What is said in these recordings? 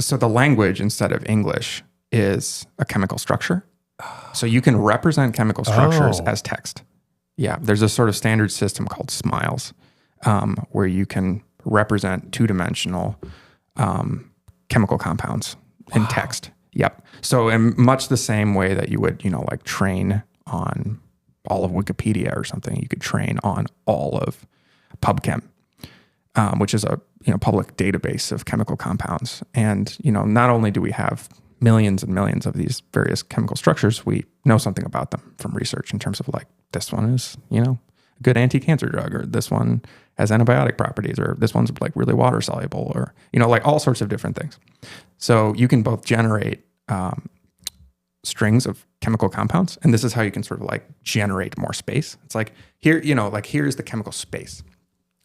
So the language instead of English is a chemical structure. So you can represent chemical structures as text. Yeah, there's a sort of standard system called SMILES, where you can represent two-dimensional chemical compounds in text. Yep. So in much the same way that you would, like train on all of Wikipedia or something, you could train on all of PubChem, which is a public database of chemical compounds. And not only do we have millions and millions of these various chemical structures, we know something about them from research in terms of like, this one is, a good anti-cancer drug, or this one has antibiotic properties, or this one's like really water soluble, or, like all sorts of different things. So you can both generate strings of chemical compounds, and this is how you can sort of like generate more space. It's like here, here's the chemical space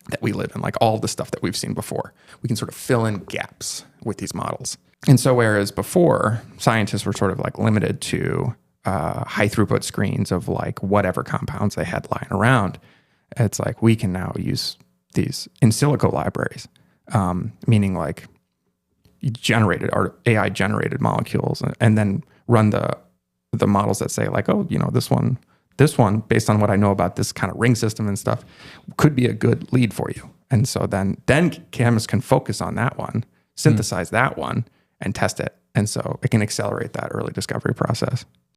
that we live in, like all the stuff that we've seen before. We can sort of fill in gaps with these models. And so whereas before, scientists were sort of like limited to high throughput screens of like whatever compounds they had lying around, it's like we can now use these in silico libraries, meaning like generated or AI generated molecules, and then run the models that say like, oh, this one, based on what I know about this kind of ring system and stuff, could be a good lead for you. And so then chemists can focus on that one, synthesize that one, and test it. And so it can accelerate that early discovery process.